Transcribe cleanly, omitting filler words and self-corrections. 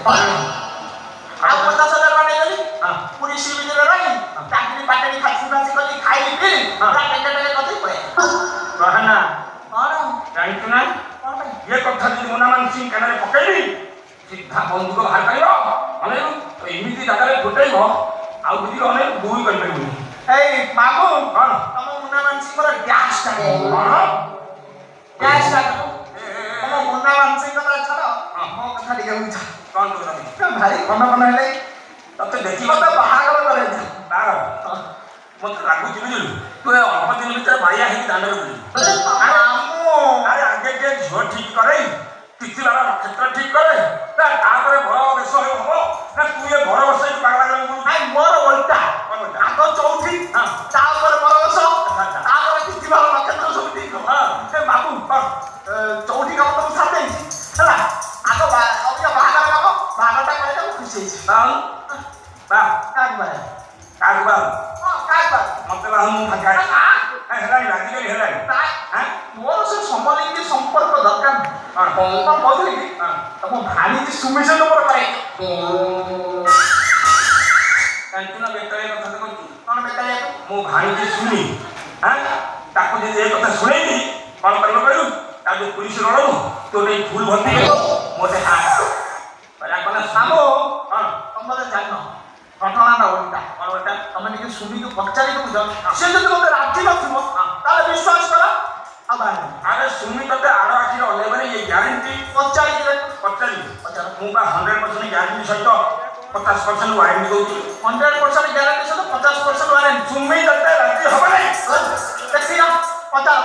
ଆଉ 50,000 ଟଙ୍କା ନେଇଗଲି ପୁରୀ ସି ବିଚରେ ରହି ଚାକିରି ପାଟେଣି ଖାସି ମାସି କଲି ଖାଇଲି ପିଇଲି ପୁରା ଟେକେ କଥା ପଳେଇ କହନା କଣ ଜାଣିଛୁ ନା କଣ ପାଇଁ ଇଏ କଥା ଯଦି ମୁନା ମାନସିଂ କାନରେ ପକେଇବି ସିଧା ବନ୍ଧୁକ ବାହାର କରିବ ଅନେକ ଏମିତି ଜାଗାରେ ଫୁଟେଇବ ଆଉ କିଛି ଅନେକ ଦୁଇ କରିପାରିବୁନି। ଏଇ ମାମୁ କଣ ତମ ମୁନା ମାନସିଂଙ୍କର ଗ୍ୟାସ୍ ଟା ଗ୍ୟାସ୍ ଟା ତମ ମୁନା ମାନସିଂ କଥା ଛାଡ଼ ମୋ କଥା ଟିକେ ବୁଝ କଣ କହୁଛନ୍ତି ଭାରି ଖନ ହେଲେ ତତେ ଦେଖି ମତେ ବାହାଘର କରେଇ ବାହାଘର ମତେ ଲାଗୁଛି ବୁଝିଲୁ ତୁ ଏ ଅଳ୍ପ ଦିନ ଭିତରେ ବାଇଆ ହେଇକି ଦାଣ୍ଡରେ ବୁଲିବୁ। ଆରେ ଆଗେ ଟିକେ ଝିଅ ଠିକ କରେ ତିଥିବାର ନକ୍ଷତ୍ର ଠିକ କରେ ତାପରେ ବର ବେଶ ହବ ନା ତୁ ଏ ବର ବର୍ଷ ପାଗଳା ମୋର ଓଲଟା ଆଗ ଚଉଠି ତାପରେ ବରବସ ତାପରେ ତିଥିବାର ନକ୍ଷତ୍ର ସବୁ ଠିକ ହବ ସେ ବାବୁ ଚଉଠି କାମ ତ ମୁଁ ସାରି ଦେଇଛି ହେଲା ଆଗ ଅବିକା ବାହାଘର କାମ ବାହାଘରଟା କଲେ ମୁଁ ଖୁସି ହେଇଛି କାହାକୁ ମତେ ବାହୁ ମୁଁ ଫାଙ୍କା ହେଲାଣି ରାଜିକାଲି ହେଲାଣି ମୋର ସେ ସମଲିଙ୍ଗୀ ସମ୍ପର୍କ ଦରକାର କଣ କହୁଥିଲି କି ତମ ଭାଣିଜୀ ସୁମି ସହିତ ମୋର କରେ ଜାଣିଛୁ ନା ବେକାରିଆ କଥା କହୁଛୁ କଣ ବେକାରିଆ ମୁଁ ଭାଣିଜୀ ସୁମି ତାକୁ ଯଦି ଏ କଥା ଶୁଣେଇବି କଣ କରିବ କହିଲୁ ତା ଯୋଉ ପୁଲିସ ରଣୁ ତୋ ନେଇ ଭୁଲ ଭର୍ତ୍ତି କରିବ ମୋତେ ସାମୁ ତମେ ଜାଣିନ ଘଟଣାଟା ଓଲଟା କଣ ଓଲଟା ତମେ ଟିକେ ସୁମିକୁ ପଚାରି ଦଉଛ ସେ ଯଦି ମୋତେ ରାଜି ନଥିବ ତାହେଲେ ବିଶ୍ୱାସ କର ଆଉ ବାହାରି ଆରେ ସୁମି ତତେ ଆର ଆଖିରେ ଅନେଇବାରେ ଇଏ ଗ୍ୟାରେଣ୍ଟି ପଚାରିକି ପଚାର ମୁଁ ବା 100% ଗ୍ୟାରେଣ୍ଟି ସହିତ 50% ୱାରେଣ୍ଟି ଦଉଛି 100% ଗ୍ୟାରେଣ୍ଟି ସହିତ 50% ୱାରେଣ୍ଟି ସୁମି ତତେ ରାଜି ହବ ନାହିଁ ଦେଖିଲ ପଚାର